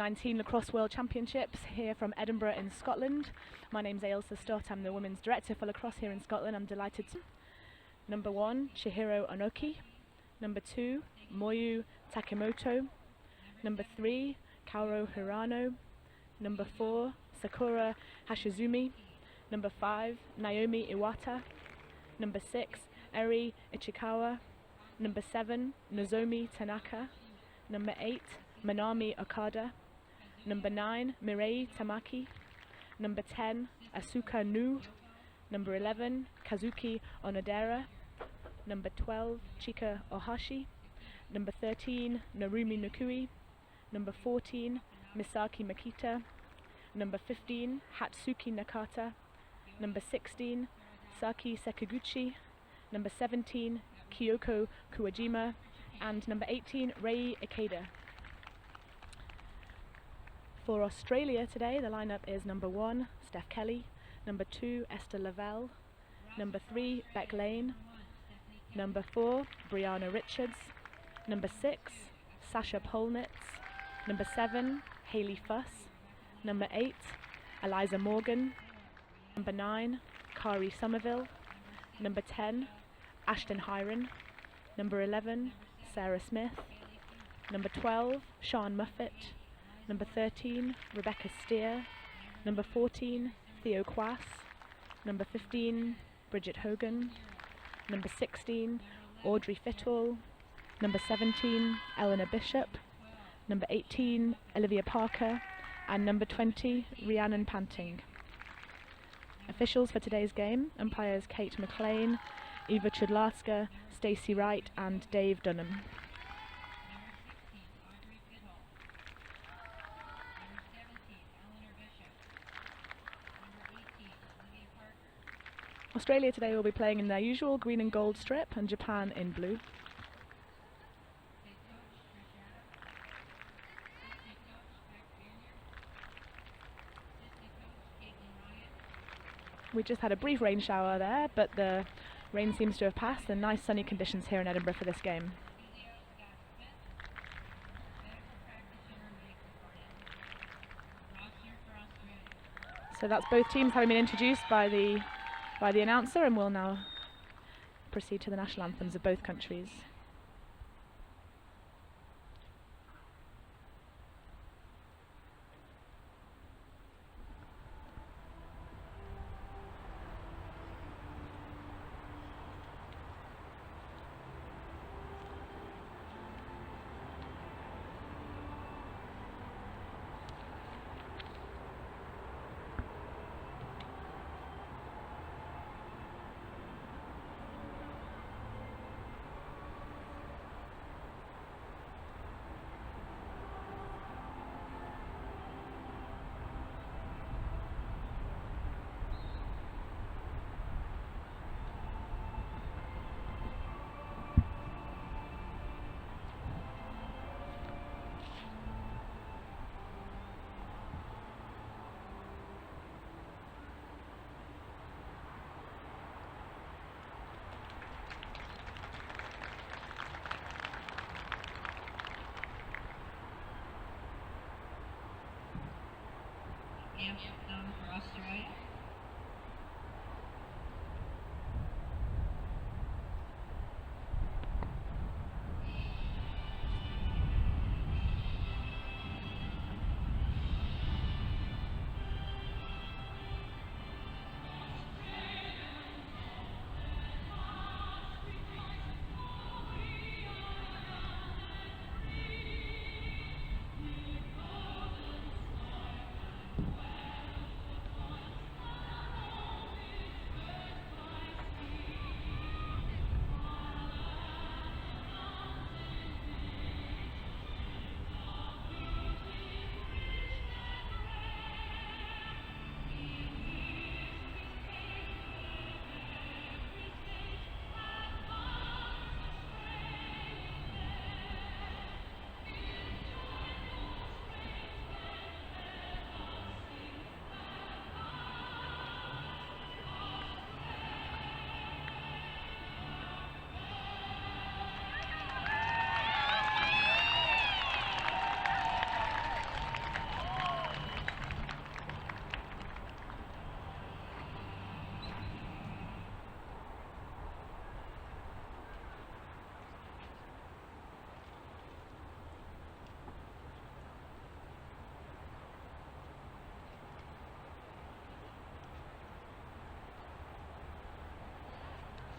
U-19 Lacrosse World Championships here from Edinburgh in Scotland. My name's Ailsa Stott, I'm the Women's Director for Lacrosse here in Scotland. I'm delighted to... Number 1, Chihiro Onoki. Number 2, Moyu Takemoto. Number 3, Kaoru Hirano. Number 4, Sakura Hashizumi. Number 5, Naomi Iwata. Number 6, Eri Ichikawa. Number 7, Nozomi Tanaka. Number 8, Manami Okada. Number 9, Mirei Tamaki. Number 10, Asuka Nu. Number 11, Kazuki Onodera. Number 12, Chika Ohashi. Number 13, Narumi Nukui. Number 14, Misaki Makita. Number 15, Hatsuki Nakata. Number 16, Saki Sekiguchi. Number 17, Kyoko Kuwajima. And number 18, Rei Ikeda. For Australia today, the lineup is number 1, Steph Kelly. Number 2, Esther Lavelle. Number 3, Beck Lane. Number 4, Brianna Richards. Number 6, Sasha Polnitz. Number 7, Hayley Fuss. Number 8, Eliza Morgan. Number 9, Kari Somerville. Number 10, Ashton Hiron. Number 11, Sarah Smith. Number 12, Sean Muffett. Number 13, Rebecca Steer. Number 14, Theo Quass. Number 15, Bridget Hogan. Number 16, Audrey Fittall. Number 17, Eleanor Bishop. Number 18, Olivia Parker. And number 20, Rhiannon Panting. Officials for today's game, umpires Kate McLean, Eva Chudlarska, Stacey Wright and Dave Dunham. Australia today will be playing in their usual green and gold strip and Japan in blue. We just had a brief rain shower there, but the rain seems to have passed and nice sunny conditions here in Edinburgh for this game. So that's both teams having been introduced by the announcer, and we'll now proceed to the national anthems of both countries. For Australia.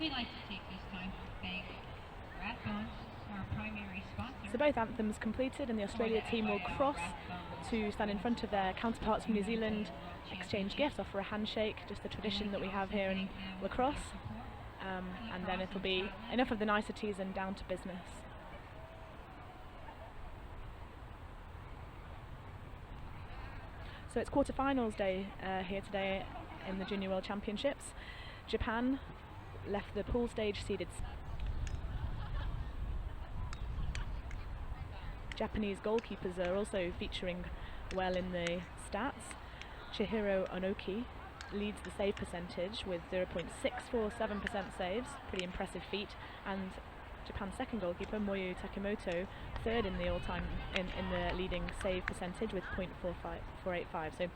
We'd like to take this time to thank Rathbones, our primary sponsor. So both anthems completed, and the Australia team will cross to stand in front of their counterparts from New Zealand, exchange gifts, offer a handshake, just the tradition that we have here in lacrosse, and then it'll be enough of the niceties and down to business. So it's quarterfinals day here today in the Junior World Championships. Japan left the pool stage seeded. Japanese goalkeepers are also featuring well in the stats. Chihiro Onoki leads the save percentage with 0.647% saves, pretty impressive feat, and Japan's second goalkeeper, Moyu Takemoto, third in the all-time in the leading save percentage with 0.485. So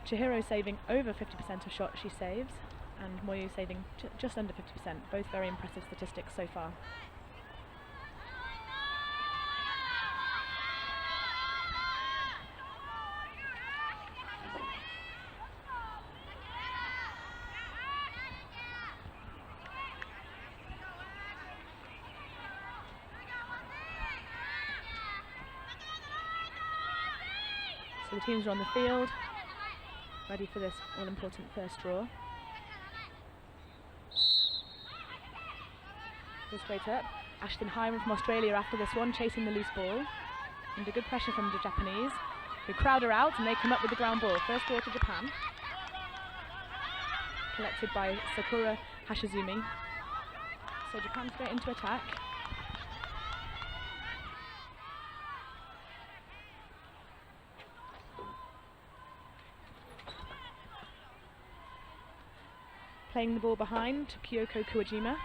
Chihiro saving over 50% of shots she saves, and Moyu saving just under 50%. Both very impressive statistics so far. So the teams are on the field, ready for this all-important first draw. Go straight up. Ashton Hiram from Australia after this one, chasing the loose ball. Under good pressure from the Japanese, who crowd her out, and they come up with the ground ball. First ball to Japan. Collected by Sakura Hashizumi. So Japan straight into attack. Playing the ball behind to Kyoko Kuwajima.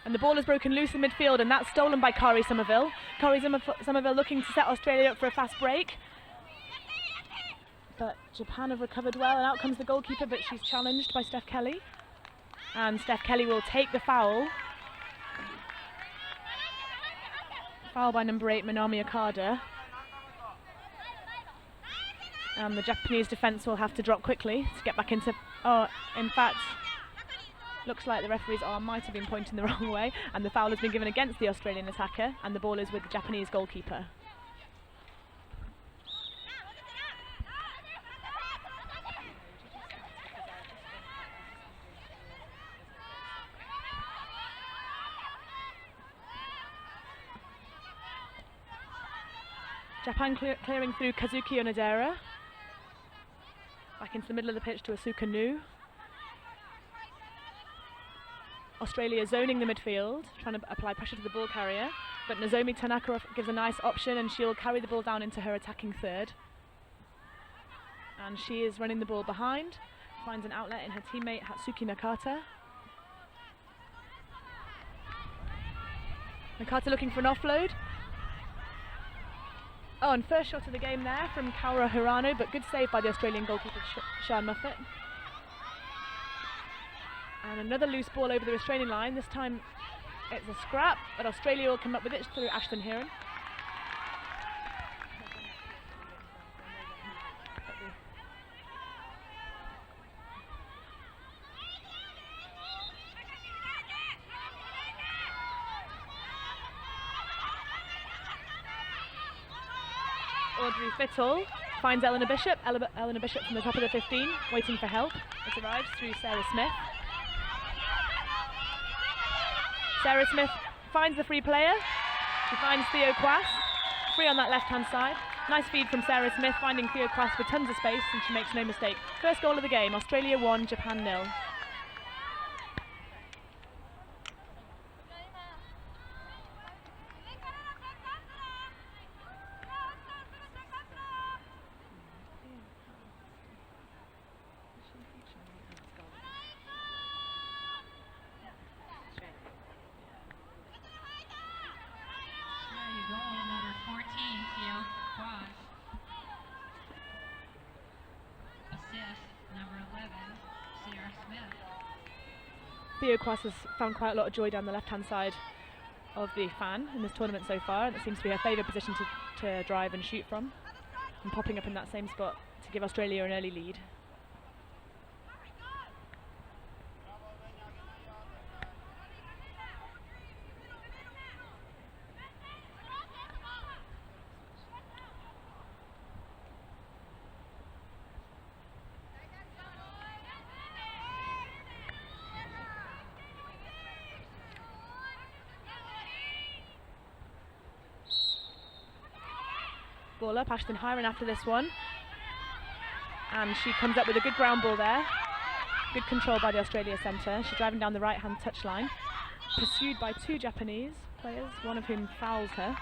And the ball is broken loose in midfield, and that's stolen by Kari Somerville. Kari Somerville looking to set Australia up for a fast break. But Japan have recovered well, and out comes the goalkeeper, but she's challenged by Steph Kelly. And Steph Kelly will take the foul. Foul by number 8, Minami Okada. The Japanese defence will have to drop quickly to get back into... Oh, in fact, looks like the referee's arm might have been pointing the wrong way, and the foul has been given against the Australian attacker, and the ball is with the Japanese goalkeeper. Japan clearing through Kazuki Onodera. Back into the middle of the pitch to Asuka Nu. Australia zoning the midfield, trying to apply pressure to the ball carrier, but Nozomi Tanaka gives a nice option, and she'll carry the ball down into her attacking third. And she is running the ball behind, finds an outlet in her teammate Hatsuki Nakata. Nakata looking for an offload. Oh, and first shot of the game there from Kaura Hirano, but good save by the Australian goalkeeper Sian Muffet. And another loose ball over the restraining line. This time it's a scrap, but Australia will come up with it through Ashton Hiram. Audrey Fittle finds Eleanor Bishop. Eleanor Bishop from the top of the 15, waiting for help. It arrives through Sarah Smith. Sarah Smith finds the free player. She finds Theo Kwass. Free on that left-hand side. Nice feed from Sarah Smith, finding Theo Kwass with tons of space, and she makes no mistake. First goal of the game, Australia 1, Japan 0. Theo Kwass has found quite a lot of joy down the left-hand side of the fan in this tournament so far, and it seems to be her favourite position to drive and shoot from, and popping up in that same spot to give Australia an early lead. ball up. Ashton Hiren after this one. And she comes up with a good ground ball there. Good control by the Australia centre. She's driving down the right-hand touchline. Pursued by 2 Japanese players, one of whom fouls her.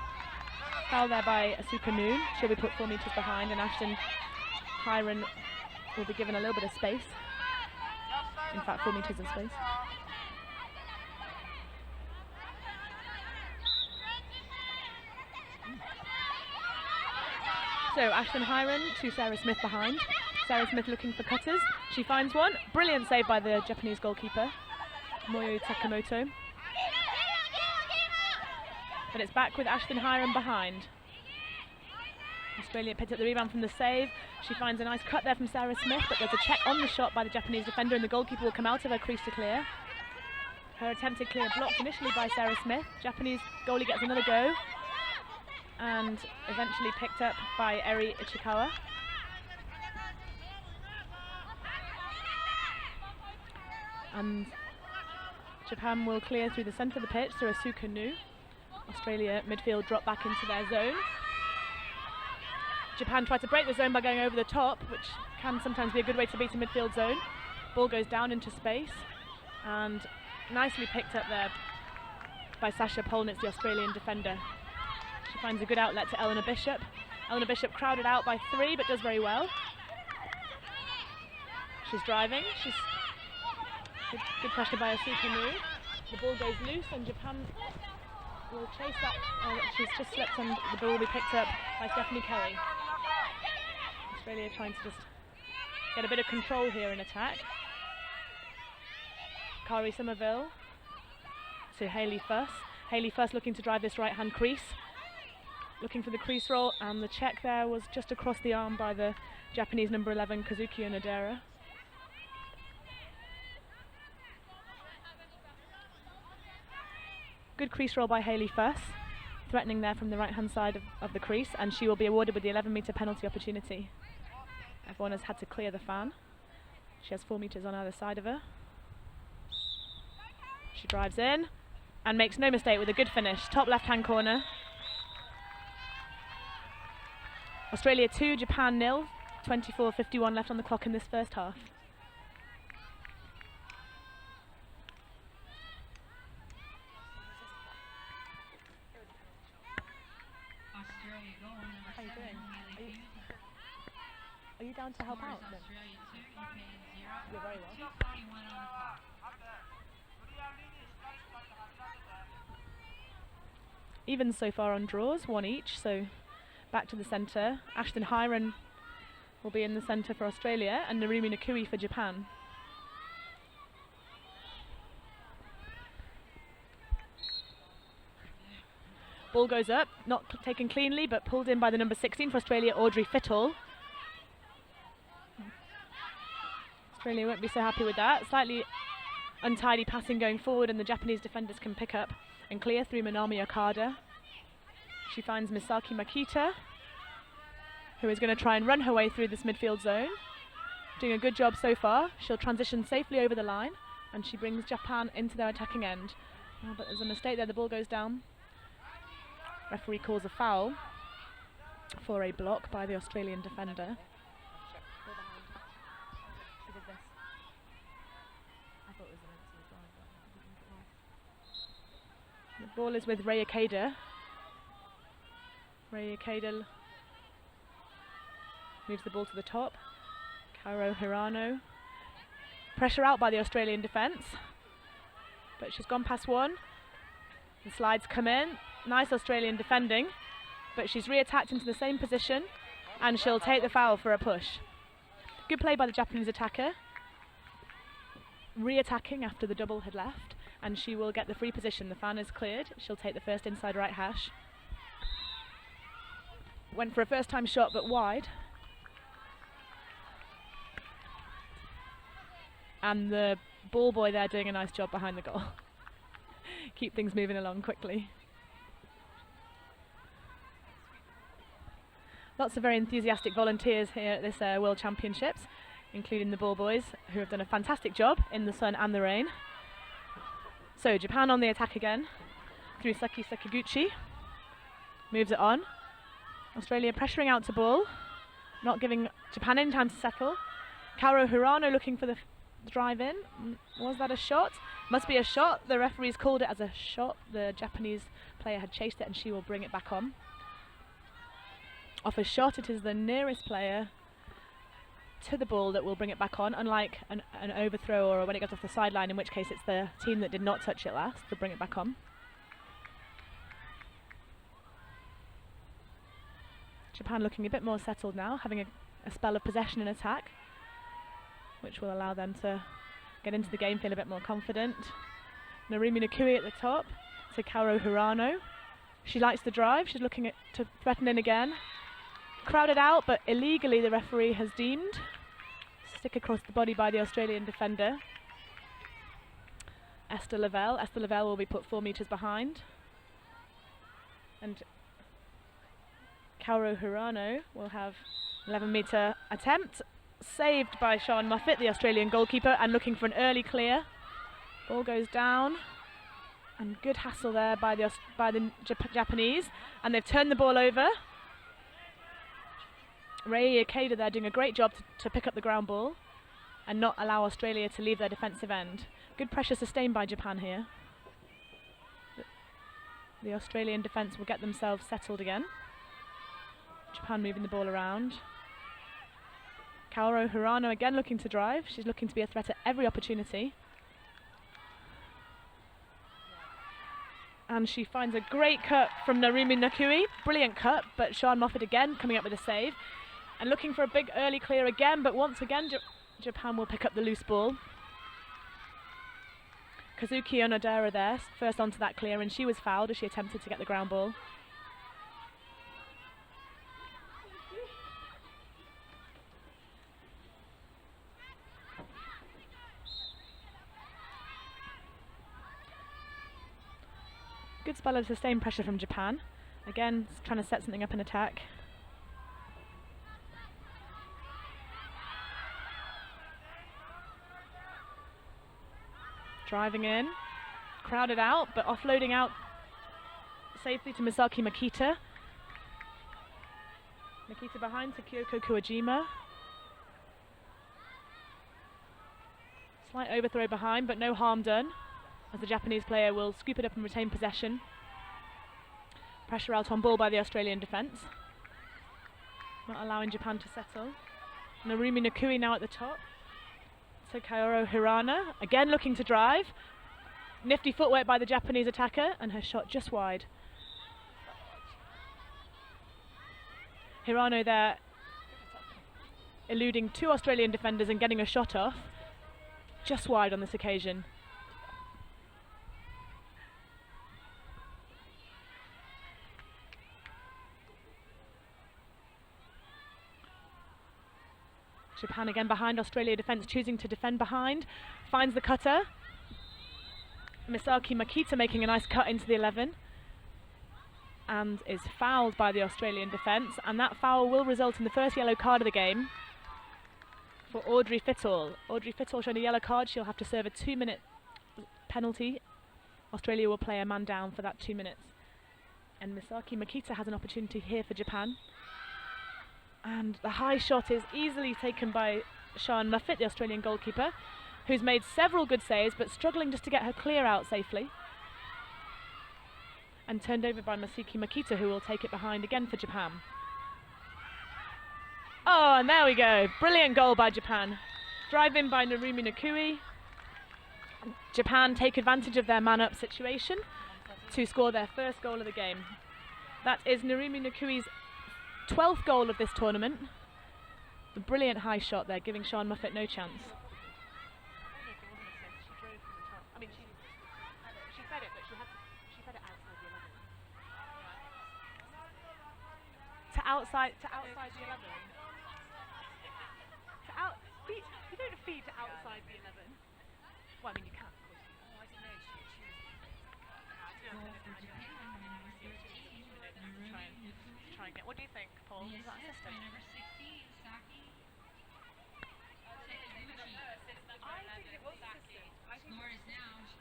Foul there by Asuka Noon. She'll be put 4 metres behind, and Ashton Hiren will be given a little bit of space. In fact, 4 metres of space. So Ashton Hiren to Sarah Smith behind. Sarah Smith looking for cutters. She finds one. Brilliant save by the Japanese goalkeeper, Moyo Takamoto. But it's back with Ashton Hiren behind. Australia picked up the rebound from the save. She finds a nice cut there from Sarah Smith, but there's a check on the shot by the Japanese defender, and the goalkeeper will come out of her crease to clear. Her attempted clear blocked initially by Sarah Smith. Japanese goalie gets another go, and eventually picked up by Eri Ichikawa. And Japan will clear through the centre of the pitch through Asuka Nu. Australia midfield drop back into their zone. Japan tried to break the zone by going over the top, which can sometimes be a good way to beat a midfield zone. Ball goes down into space, and nicely picked up there by Sasha Polnitz, the Australian defender. She finds a good outlet to Eleanor Bishop. Eleanor Bishop crowded out by 3, but does very well. She's driving. She's good pressure by Asuka Nu. The ball goes loose, and Japan will chase that. Oh, she's just slipped, and the ball will be picked up by Stephanie Kelly. Australia trying to just get a bit of control here in attack. Kari Somerville to Hayley Fuss. Hayley Fuss looking to drive this right-hand crease. Looking for the crease roll, and the check there was just across the arm by the Japanese number 11, Kazuki Onodera. Good crease roll by Hayley Fuss, threatening there from the right-hand side of the crease, and she will be awarded with the 11-metre penalty opportunity. Everyone has had to clear the fan. She has 4 metres on either side of her. She drives in and makes no mistake with a good finish. Top left-hand corner. Australia 2, Japan 0. 24:51 left on the clock in this first half. Australia goal number How are you 7, doing? Hayley Fuss. Are you down to help out? Scores Australia 2, Japan 0. You're very well. 2:41 on the clock. Even so far on draws, 1 each, so back to the centre. Ashton Hiren will be in the centre for Australia, and Narumi Nakui for Japan. Ball goes up, not taken cleanly, but pulled in by the number 16 for Australia, Audrey Fittle. Australia won't be so happy with that. Slightly untidy passing going forward, and the Japanese defenders can pick up and clear through Minami Okada. She finds Misaki Makita, who is going to try and run her way through this midfield zone. Doing a good job so far. She'll transition safely over the line, and she brings Japan into their attacking end. Oh, but there's a mistake there, the ball goes down. Referee calls a foul for a block by the Australian defender. She did this. I thought it was as well, but I didn't think it was. The ball is with Ray Ikeda. Ray Ikeda moves the ball to the top. Karo Hirano. Pressure out by the Australian defence, but she's gone past one. The slides come in. Nice Australian defending, but she's re-attacked into the same position, and she'll take the foul for a push. Good play by the Japanese attacker. Re-attacking after the double had left, and she will get the free position. The fan is cleared. She'll take the first inside right hash. Went for a first time shot, but wide. And the ball boy there doing a nice job behind the goal. Keep things moving along quickly. Lots of very enthusiastic volunteers here at this World Championships, including the ball boys, who have done a fantastic job in the sun and the rain. So Japan on the attack again, through Saki Sakiguchi. Moves it on. Australia pressuring out to ball, not giving Japan any time to settle. Kaoru Hirano looking for the drive in. Was that a shot? Must be a shot. The referee's called it as a shot. The Japanese player had chased it and she will bring it back on. Off a shot, it is the nearest player to the ball that will bring it back on, unlike an overthrow or when it goes off the sideline, in which case it's the team that did not touch it last to bring it back on. Japan looking a bit more settled now, having a spell of possession and attack, which will allow them to get into the game, feel a bit more confident. Narumi Nakui at the top to Kaoru Hirano. She likes the drive, she's looking to threaten in again. Crowded out, but illegally the referee has deemed. Stick across the body by the Australian defender. Esther Lavelle will be put 4 metres behind. And Kaoru Hirano will have 11-metre attempt. Saved by Sian Muffet, the Australian goalkeeper, and looking for an early clear. Ball goes down. And good hassle there by the Japanese. And they've turned the ball over. Rei Ikeda there doing a great job to pick up the ground ball and not allow Australia to leave their defensive end. Good pressure sustained by Japan here. The Australian defence will get themselves settled again. Japan moving the ball around. Kaoru Hirano again looking to drive. She's looking to be a threat at every opportunity. And she finds a great cut from Narumi Nakui. Brilliant cut, but Sian Muffet again coming up with a save. And looking for a big early clear again, but once again Japan will pick up the loose ball. Kazuki Onodera there, first onto that clear, and she was fouled as she attempted to get the ground ball. Good spell of sustained pressure from Japan. Again, trying to set something up in attack. Driving in, crowded out, but offloading out safely to Misaki Makita. Makita behind to Kyoko Kuwajima. Slight overthrow behind, but no harm done, as the Japanese player will scoop it up and retain possession. Pressure out on ball by the Australian defence, not allowing Japan to settle. Narumi Nakui now at the top. So Kaoru Hirano, again looking to drive. Nifty footwork by the Japanese attacker, and her shot just wide. Hirano there eluding 2 Australian defenders and getting a shot off. Just wide on this occasion. Japan again behind, Australia defence choosing to defend behind. Finds the cutter. Misaki Makita making a nice cut into the 11. And is fouled by the Australian defence. And that foul will result in the first yellow card of the game for Audrey Fittall. Audrey Fittall showing a yellow card. She'll have to serve a 2-minute penalty. Australia will play a man down for that 2 minutes. And Misaki Makita has an opportunity here for Japan. And the high shot is easily taken by Sian Muffet, the Australian goalkeeper, who's made several good saves but struggling just to get her clear out safely. And turned over by Misaki Makita, who will take it behind again for Japan. Oh, and there we go. Brilliant goal by Japan. Drive in by Narumi Nakui. Japan take advantage of their man-up situation to score their first goal of the game. That is Narumi Nakui's 12th goal of this tournament. The brilliant high shot there, giving Sian Muffet no chance. She fed it, but she fed it outside the 11. To outside the 11. You don't feed to outside the 11. Well, I mean you can, of course. Oh, I don't know. What do you think, Paul? Is that a system? Number 16, Saki. Score is now to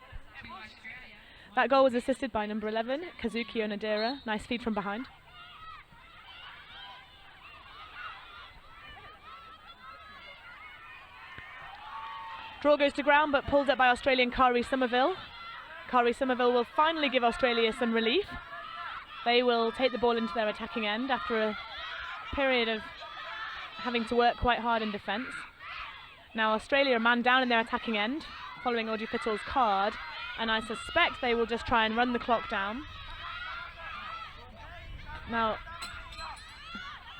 Australia. That goal was assisted by number 11, Kazuki Onodera. Nice feed from behind. Draw goes to ground, but pulled up by Australian Kari Somerville. Kari Somerville will finally give Australia some relief. They will take the ball into their attacking end after a period of having to work quite hard in defence. Now Australia are man down in their attacking end, following Audrey Fittle's card, and I suspect they will just try and run the clock down. Now,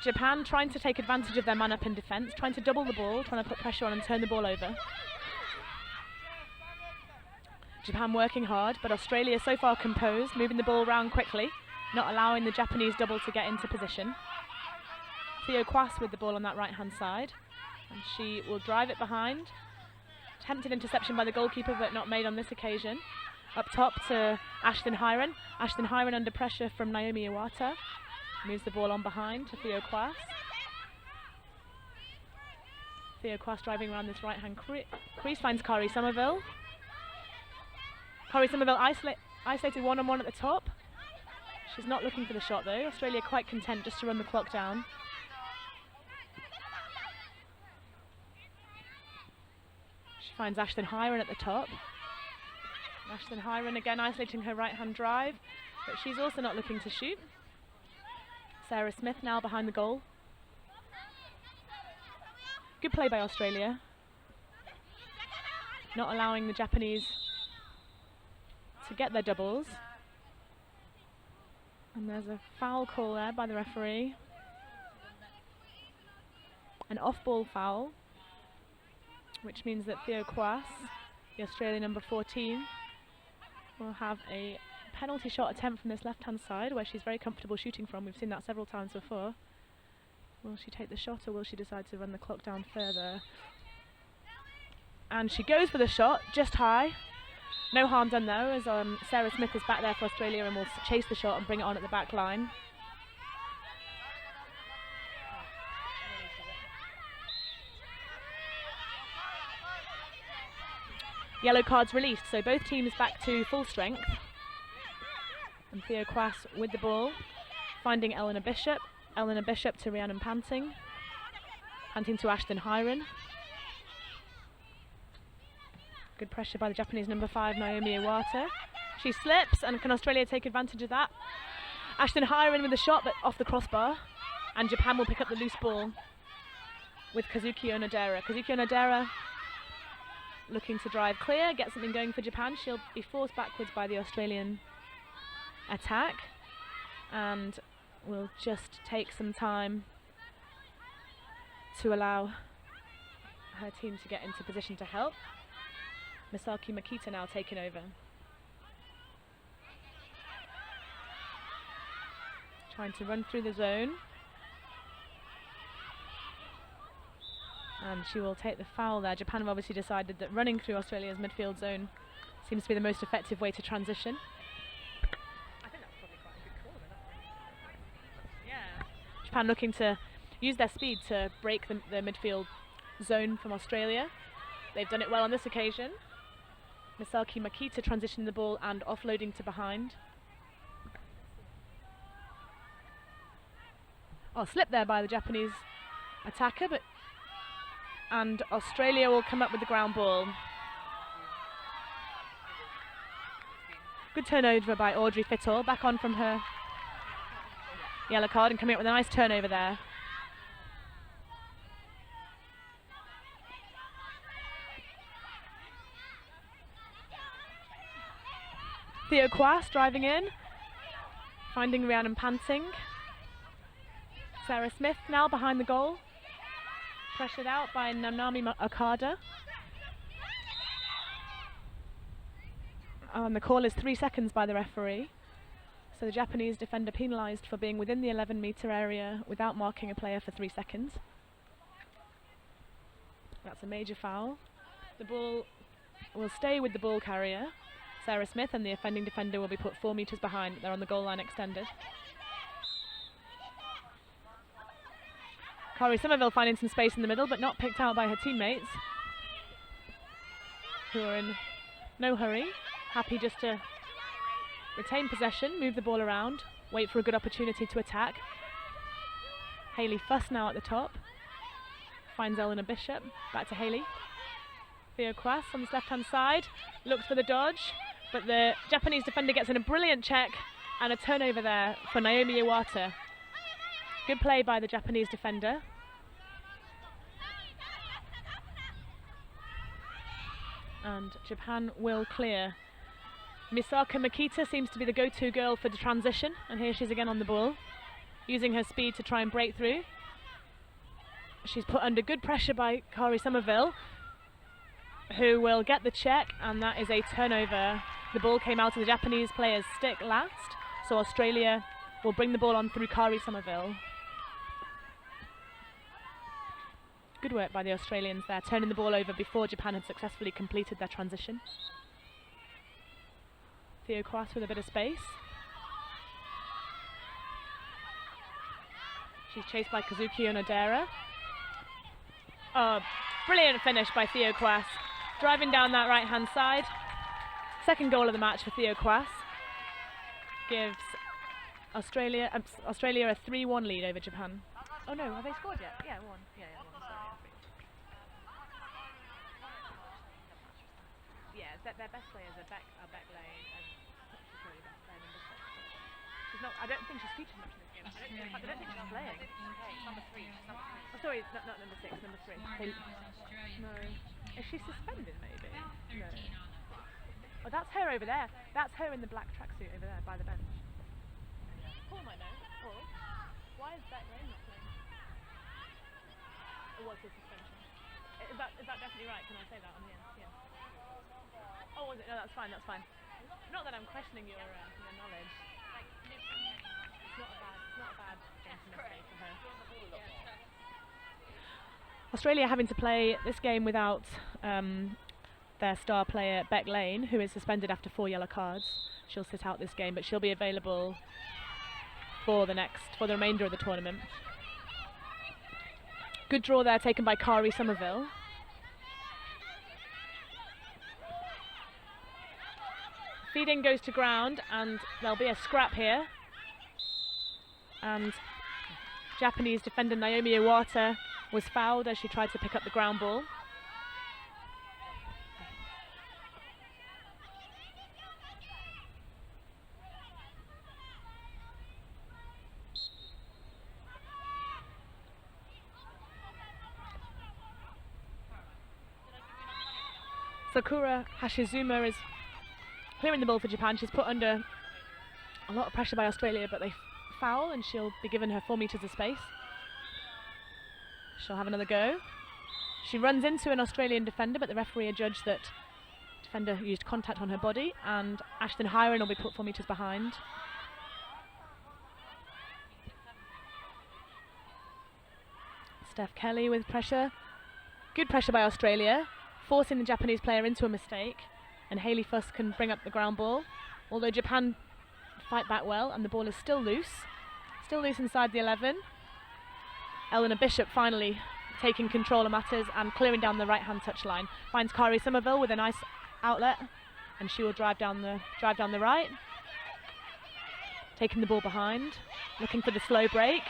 Japan trying to take advantage of their man up in defence, trying to double the ball, trying to put pressure on and turn the ball over. Japan working hard, but Australia so far composed, moving the ball around quickly, not allowing the Japanese double to get into position. Theo Kwass with the ball on that right-hand side, and she will drive it behind. Attempted interception by the goalkeeper, but not made on this occasion. Up top to Ashton Hiron. Ashton Hiron under pressure from Naomi Iwata. Moves the ball on behind to Theo Kwass. Theo Kwass driving around this right-hand crease, finds Kari Somerville. Kari Somerville isolated one-on-one at the top. She's not looking for the shot though. Australia quite content just to run the clock down. She finds Ashton Hiron at the top. Ashton Hiron again isolating her right-hand drive, but she's also not looking to shoot. Sarah Smith now behind the goal. Good play by Australia. Not allowing the Japanese to get their doubles. And there's a foul call there by the referee. An off-ball foul, which means that Theo Kwass, the Australian number 14, will have a penalty shot attempt from this left-hand side, where she's very comfortable shooting from. We've seen that several times before. Will she take the shot, or will she decide to run the clock down further? And she goes for the shot, just high. No harm done though, as Sarah Smith is back there for Australia and will chase the shot and bring it on at the back line. Yellow cards released, so both teams back to full strength. And Theo Kwass with the ball, finding Eleanor Bishop. Eleanor Bishop to Rhiannon Panting. Panting to Ashton Hiron. Good pressure by the Japanese number 5, Naomi Iwata. She slips, and can Australia take advantage of that? Ashton Hiron with the shot, but off the crossbar. And Japan will pick up the loose ball with Kazuki Onodera. Kazuki Onodera looking to drive clear, get something going for Japan. She'll be forced backwards by the Australian attack, and will just take some time to allow her team to get into position to help. Misaki Makita now taken over. Trying to run through the zone. And she will take the foul there. Japan have obviously decided that running through Australia's midfield zone seems to be the most effective way to transition. I think that's probably quite a good call. Yeah. Japan looking to use their speed to break the midfield zone from Australia. They've done it well on this occasion. Misaki Makita transitioning the ball and offloading to behind. Oh, slip there by the Japanese attacker, and Australia will come up with the ground ball. Good turnover by Audrey Fittle, back on from her yellow card and coming up with a nice turnover there. Theo Kwass driving in, finding Rhiannon Panting. Sarah Smith now behind the goal, pressured out by Nanami Okada. And the call is 3 seconds by the referee. So the Japanese defender penalised for being within the 11-metre area without marking a player for 3 seconds. That's a major foul. The ball will stay with the ball carrier, Sarah Smith, and the offending defender will be put 4 metres behind. They're on the goal line extended. Kari Somerville finding some space in the middle, but not picked out by her teammates, who are in no hurry, happy just to retain possession, move the ball around, wait for a good opportunity to attack. Hayley Fuss now at the top, finds Eleanor Bishop, back to Hayley. Theo Kwas on this left-hand side, looks for the dodge, but the Japanese defender gets in a brilliant check and a turnover there for Naomi Iwata. Good play by the Japanese defender. And Japan will clear. Misaka Makita seems to be the go-to girl for the transition, and here she's again on the ball, using her speed to try and break through. She's put under good pressure by Kari Somerville, who will get the check, and that is a turnover. The ball came out of the Japanese player's stick last, so Australia will bring the ball on through Kari Somerville. Good work by the Australians there, turning the ball over before Japan had successfully completed their transition. Theo Kwas with a bit of space. She's chased by Kazuki Onodera. Oh, brilliant finish by Theo Kwas, driving down that right-hand side. Second goal of the match for Theo Kwas. Gives Australia a 3-1 lead over Japan. Oh no, have they scored yet? Yeah, one. Yeah, one. Yeah, their best players are Beck Lane, and she's probably best player number 6. She's not. I don't think she's featured much in this game. I don't think she's playing. Number 3. Oh, sorry, not number 6, number 3. No. Is she suspended, maybe? No. Oh, that's her over there. That's her in the black tracksuit over there by the bench. Paul might know. Paul, why is Beck Lane not playing? Or what's the suspension? Is that definitely right? Can I say that on here? Yeah. Oh, was it? No, that's fine. Not that I'm questioning your knowledge. It's not a bad game to mistake for her. Australia having to play this game without their star player Beck Lane, who is suspended after 4 yellow cards. She'll sit out this game, but she'll be available for the remainder of the tournament. Good draw there taken by Kari Somerville. Feeding goes to ground, and there'll be a scrap here. And Japanese defender Naomi Iwata was fouled as she tried to pick up the ground ball. Sakura Hashizuma is clearing the ball for Japan. She's put under a lot of pressure by Australia, but they foul, and she'll be given her 4 meters of space. She'll have another go. She runs into an Australian defender, but the referee adjudged that defender used contact on her body, and Ashton Hiron will be put 4 meters behind. Steph Kelly with pressure. Good pressure by Australia, forcing the Japanese player into a mistake, and Hayley Fuss can bring up the ground ball, although Japan fight back well, and the ball is still loose inside the 11. Eleanor Bishop finally taking control of matters and clearing down the right-hand touchline. Finds Kari Somerville with a nice outlet, and she will drive down the right, taking the ball behind, looking for the slow break.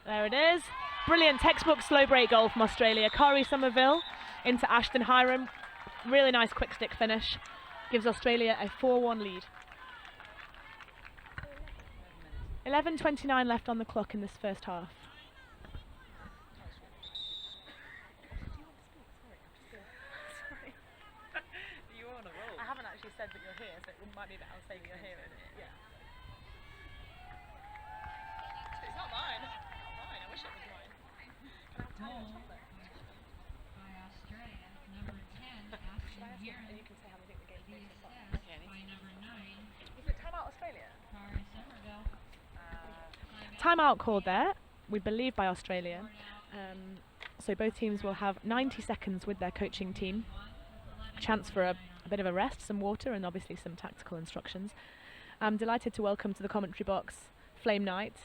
There it is. Brilliant textbook slow break goal from Australia. Kari Somerville into Ashton Hiram. Really nice quick stick finish. Gives Australia a 4-1 lead. 11:29 left on the clock in this first half. You're on a roll. I haven't actually said that you're here, so it might be that I'll say you're here. Yeah. It's not mine. I wish it was mine. By Australia, number 10, Ashton Hiron. And you can say how they think the game's going so far. By number 9, Is it timeout Australia? Kari Somerville. Timeout called there, we believe, by Australia. So both teams will have 90 seconds with their coaching team. A chance for a bit of a rest, some water, and obviously some tactical instructions. I'm delighted to welcome to the commentary box Flame Knight,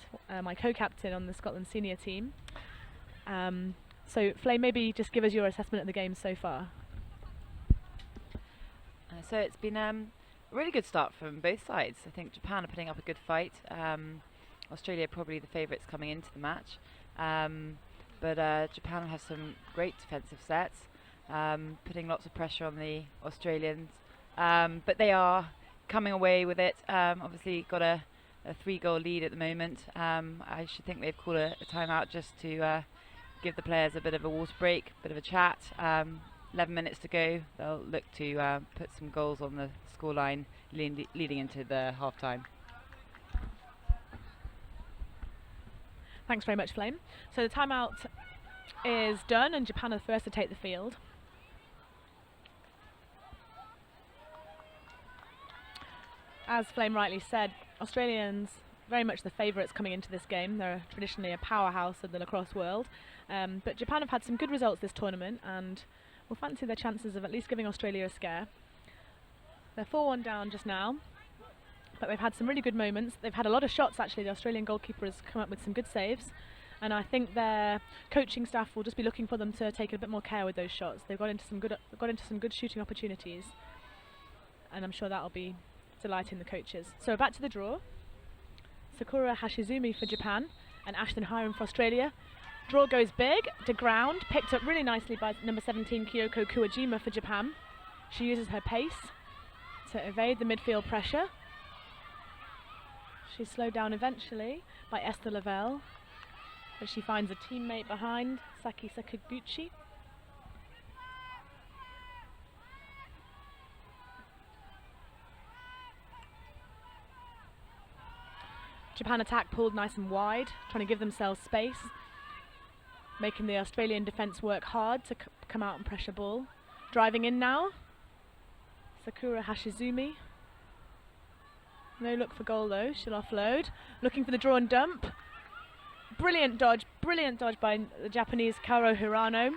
my co-captain on the Scotland senior team. So Flame, maybe just give us your assessment of the game so far. So it's been a really good start from both sides. I think Japan are putting up a good fight. Australia are probably the favourites coming into the match. But Japan has some great defensive sets. putting lots of pressure on the Australians. But they are coming away with it. Obviously got a 3-goal lead at the moment. I should think they've called a timeout just to give the players a bit of a water break, bit of a chat. 11 minutes to go. They'll look to put some goals on the scoreline leading into the half-time. Thanks very much, Flame. So the timeout is done and Japan are first to take the field. As Flame rightly said, Australians very much the favourites coming into this game. They're traditionally a powerhouse of the lacrosse world. But Japan have had some good results this tournament and will fancy their chances of at least giving Australia a scare. They're 4-1 down just now, but they've had some really good moments. They've had a lot of shots actually. The Australian goalkeeper has come up with some good saves, and I think their coaching staff will just be looking for them to take a bit more care with those shots. They've got into some good shooting opportunities, and I'm sure that'll be delighting the coaches. So back to the draw. Sakura Hashizumi for Japan and Ashton Hiram for Australia. Draw goes big to ground, picked up really nicely by number 17 Kyoko Kuwajima for Japan. She uses her pace to evade the midfield pressure. She's slowed down eventually by Esther Lavelle, but she finds a teammate behind, Saki Sakaguchi. Japan attack pulled nice and wide, trying to give themselves space, making the Australian defence work hard to come out and pressure ball. Driving in now, Sakura Hashizumi. No look for goal though, she'll offload. Looking for the draw and dump. Brilliant dodge by the Japanese Kaoru Hirano,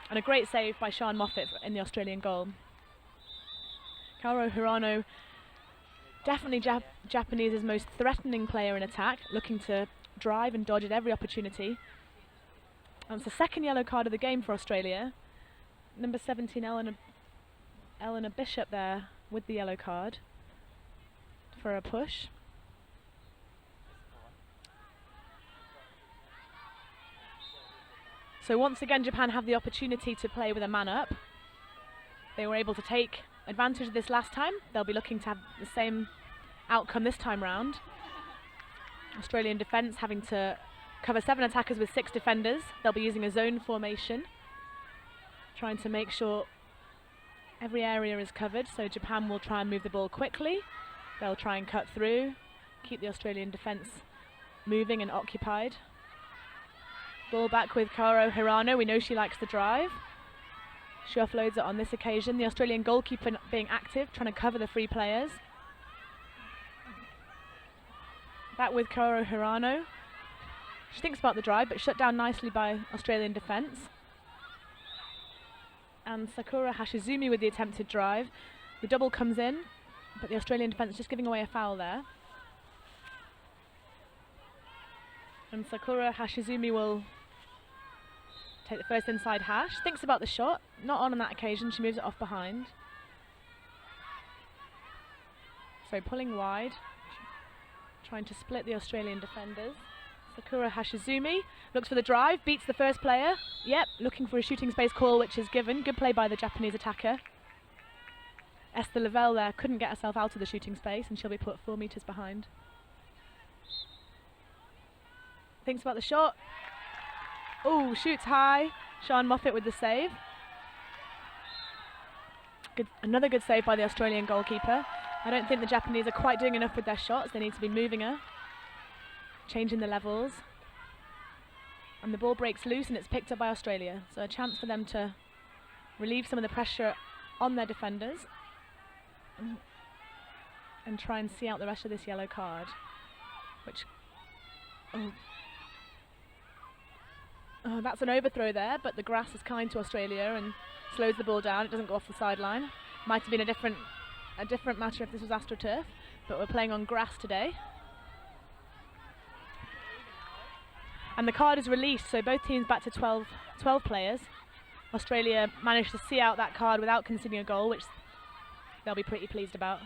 and a great save by Sian Moffat in the Australian goal. Kaoru Hirano, definitely Japanese's most threatening player in attack, looking to drive and dodge at every opportunity. And it's the second yellow card of the game for Australia. Number 17 Eleanor Bishop there with the yellow card for a push. So once again Japan have the opportunity to play with a man up. They were able to take advantage of this last time. They'll be looking to have the same outcome this time round. Australian defence having to cover 7 attackers with 6 defenders. They'll be using a zone formation, trying to make sure every area is covered. So Japan will try and move the ball quickly. They'll try and cut through, keep the Australian defence moving and occupied. Ball back with Kaoru Hirano. We know she likes the drive. She offloads it on this occasion. The Australian goalkeeper being active, trying to cover the free players. Back with Kaoru Hirano. She thinks about the drive, but shut down nicely by Australian defence. And Sakura Hashizumi with the attempted drive. The double comes in, but the Australian defence just giving away a foul there. And Sakura Hashizumi will take the first inside hash. Thinks about the shot, not on that occasion, she moves it off behind. So pulling wide, trying to split the Australian defenders. Sakura Hashizumi looks for the drive, beats the first player. Yep, looking for a shooting space call, which is given. Good play by the Japanese attacker. Esther Lavelle there couldn't get herself out of the shooting space, and she'll be put 4 metres behind. Thinks about the shot. Oh, shoots high. Sian Moffat with the save. Another good save by the Australian goalkeeper. I don't think the Japanese are quite doing enough with their shots. They need to be moving her, changing the levels. And the ball breaks loose and it's picked up by Australia. So a chance for them to relieve some of the pressure on their defenders and try and see out the rest of this yellow card. Which, that's an overthrow there, but the grass is kind to Australia and slows the ball down. It doesn't go off the sideline. Might have been a different matter if this was AstroTurf, but we're playing on grass today. And the card is released, so both teams back to 12 players. Australia managed to see out that card without conceding a goal, which they'll be pretty pleased about.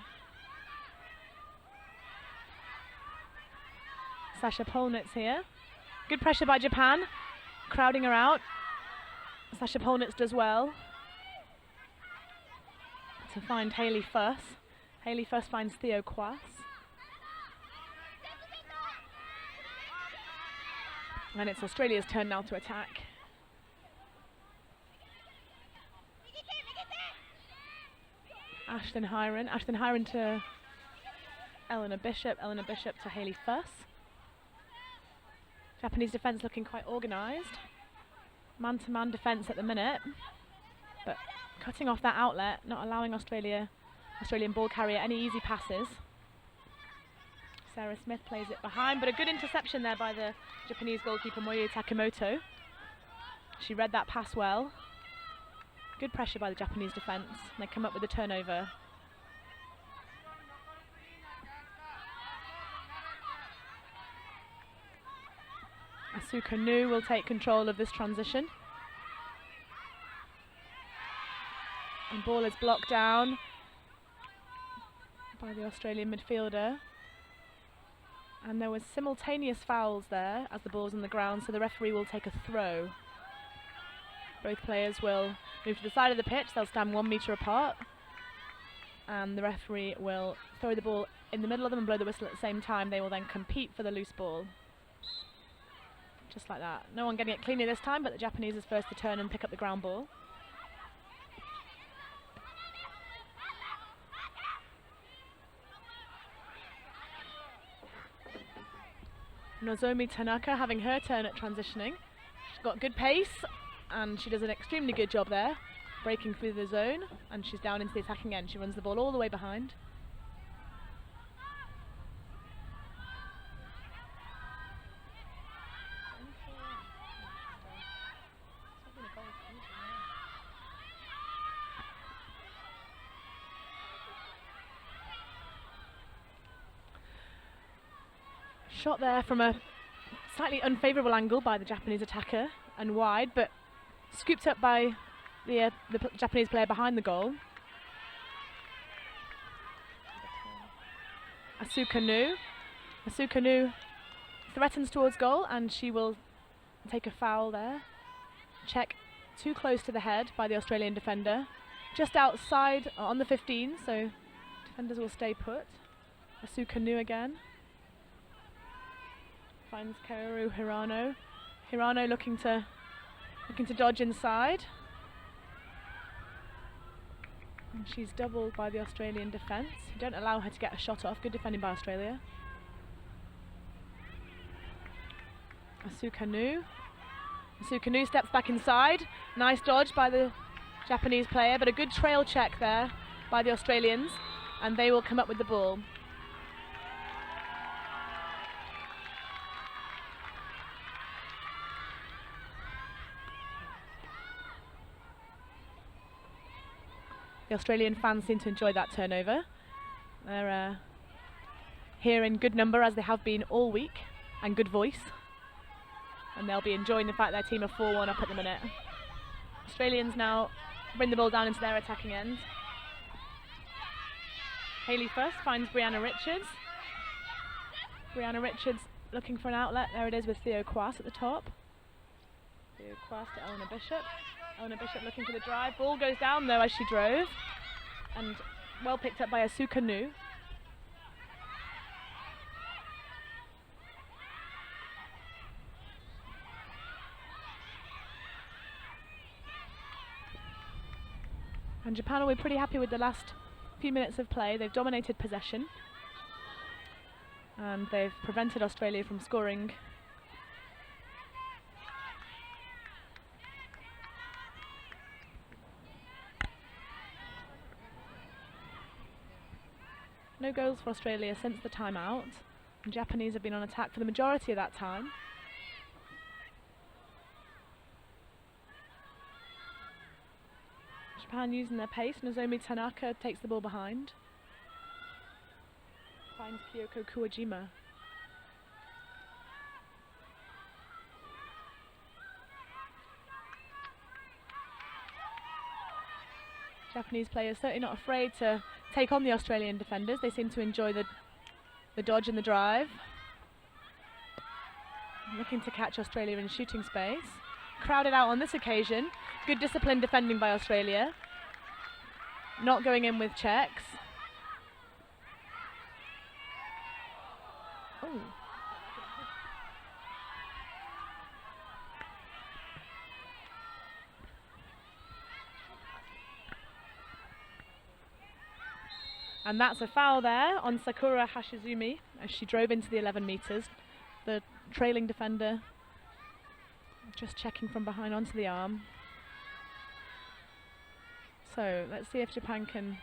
Sasha Polnitz here. Good pressure by Japan, crowding her out. Sasha Polnitz does well. to find Hayley Fuss. Hayley Fuss finds Theo Quass. And it's Australia's turn now to attack. Ashton Hiren to Eleanor Bishop to Hayley Fuss. Japanese defence looking quite organised. Man-to-man defence at the minute, but cutting off that outlet, not allowing Australian ball carrier any easy passes. Sarah Smith plays it behind, but a good interception there by the Japanese goalkeeper Moyo Takemoto. She read that pass well. Good pressure by the Japanese defence. They come up with a turnover. Asuka Nu will take control of this transition. And ball is blocked down by the Australian midfielder. And there was simultaneous fouls there as the ball's on the ground, so the referee will take a throw. Both players will move to the side of the pitch. They'll stand 1 metre apart. And the referee will throw the ball in the middle of them and blow the whistle at the same time. They will then compete for the loose ball. Just like that. No one getting it cleanly this time, but the Japanese is first to turn and pick up the ground ball. Nozomi Tanaka having her turn at transitioning. She's got good pace and she does an extremely good job there, breaking through the zone, and she's down into the attacking end. She runs the ball all the way behind. Shot there from a slightly unfavourable angle by the Japanese attacker and wide, but scooped up by the Japanese player behind the goal. Asuka Nu threatens towards goal, and she will take a foul there. Check too close to the head by the Australian defender. Just outside on the 15, so defenders will stay put. Asuka Nu again. Finds Kaoru Hirano. Hirano looking to dodge inside. And she's doubled by the Australian defence. Don't allow her to get a shot off. Good defending by Australia. Asuka Nu. Asuka Nu steps back inside. Nice dodge by the Japanese player, but a good trail check there by the Australians, and they will come up with the ball. The Australian fans seem to enjoy that turnover. They're here in good number, as they have been all week, and good voice. And they'll be enjoying the fact their team are 4-1 up at the minute. Australians now bring the ball down into their attacking end. Hayley Fuss finds Brianna Richards. Brianna Richards looking for an outlet. There it is with Theo Quass at the top. Theo Quass to Eleanor Bishop. Eleanor Bishop looking for the drive. Ball goes down though as she drove, and well picked up by Asuka Nu. And Japan will be pretty happy with the last few minutes of play. They've dominated possession and they've prevented Australia from scoring. No goals for Australia since the timeout. The Japanese have been on attack for the majority of that time. Japan using their pace. Nozomi Tanaka takes the ball behind. Finds Kyoko Kuwajima. Japanese players certainly not afraid to take on the Australian defenders. They seem to enjoy the dodge and the drive. Looking to catch Australia in shooting space. Crowded out on this occasion. Good disciplined defending by Australia. not going in with checks. Oh. And that's a foul there on Sakura Hashizumi as she drove into the 11 meters. The trailing defender just checking from behind onto the arm. So let's see if Japan can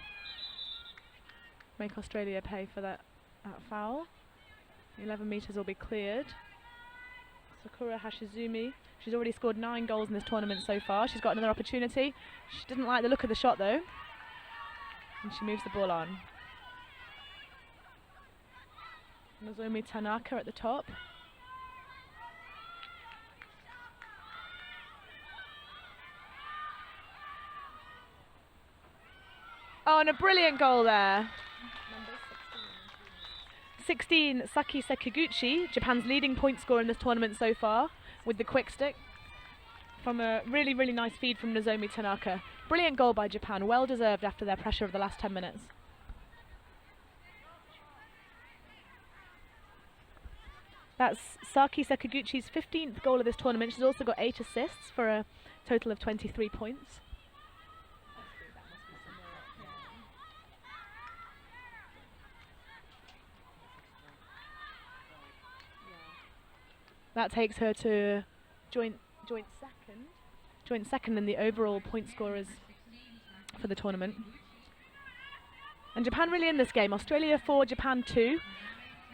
make Australia pay for that foul. The 11 meters will be cleared. Sakura Hashizumi, she's already scored 9 goals in this tournament so far. She's got another opportunity. She didn't like the look of the shot though. And she moves the ball on. Nozomi Tanaka at the top. Oh, and a brilliant goal there. Number 16, Saki Sekiguchi, Japan's leading point scorer in this tournament so far, with the quick stick from a really, really nice feed from Nozomi Tanaka. Brilliant goal by Japan, well deserved after their pressure of the last 10 minutes. That's Saki Sekiguchi's 15th goal of this tournament. She's also got 8 assists for a total of 23 points. That takes her to joint second in the overall point scorers for the tournament. And Japan really in this game. Australia 4, Japan 2.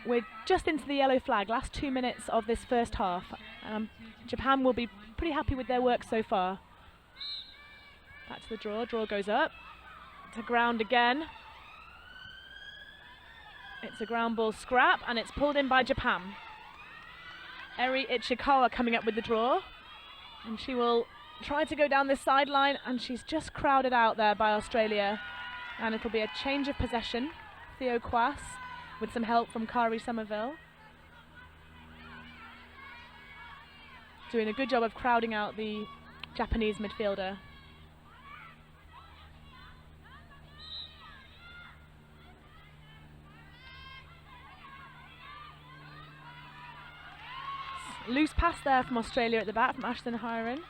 We're just into the yellow flag, last 2 minutes of this first half. Japan will be pretty happy with their work so far. Back to the draw goes up. To ground again. It's a ground ball scrap and it's pulled in by Japan. Eri Ichikawa coming up with the draw. And she will try to go down this sideline and she's just crowded out there by Australia. And it'll be a change of possession. Theo Kwass with some help from Kari Somerville. Doing a good job of crowding out the Japanese midfielder. Loose pass there from Australia at the back from Ashton Hiren,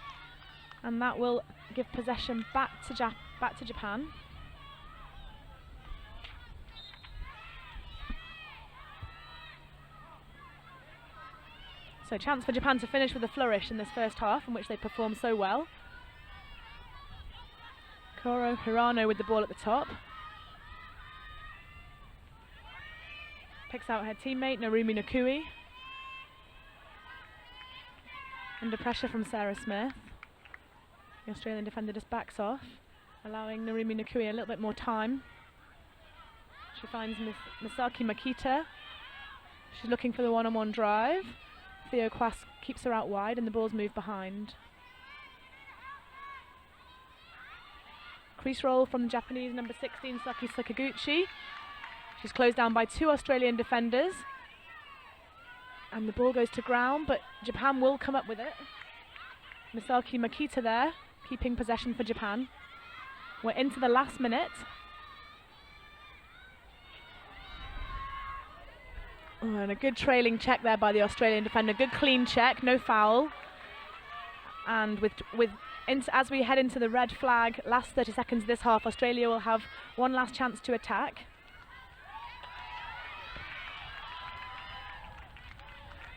and that will give possession back to Japan. So chance for Japan to finish with a flourish in this first half in which they performed so well. Koro Hirano with the ball at the top. Picks out her teammate Narumi Nakui. Under pressure from Sarah Smith. The Australian defender just backs off, allowing Narumi Nakui a little bit more time. She finds Misaki Makita. She's looking for the one-on-one drive. Theo Kwass keeps her out wide and the ball's moved behind. Crease roll from the Japanese number 16, Saki Sekiguchi. She's closed down by 2 Australian defenders. And the ball goes to ground, but Japan will come up with it. Misaki Makita there, keeping possession for Japan. We're into the last minute. Oh, and a good trailing check there by the Australian defender. Good clean check, no foul. And as we head into the red flag, last 30 seconds of this half, Australia will have one last chance to attack.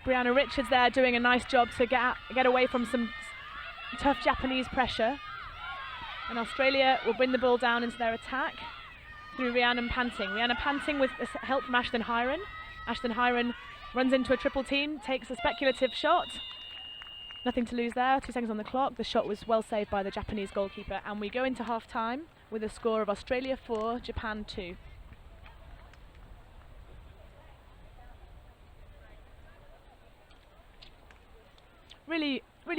Brianna Richards there doing a nice job to get away from some tough Japanese pressure. And Australia will bring the ball down into their attack through Rhiannon Panting. Rhiannon Panting with help from Ashton Hiren. Ashton Hiren runs into a triple team, takes a speculative shot. Nothing to lose there, 2 seconds on the clock. The shot was well saved by the Japanese goalkeeper. And we go into half time with a score of Australia 4, Japan 2. Really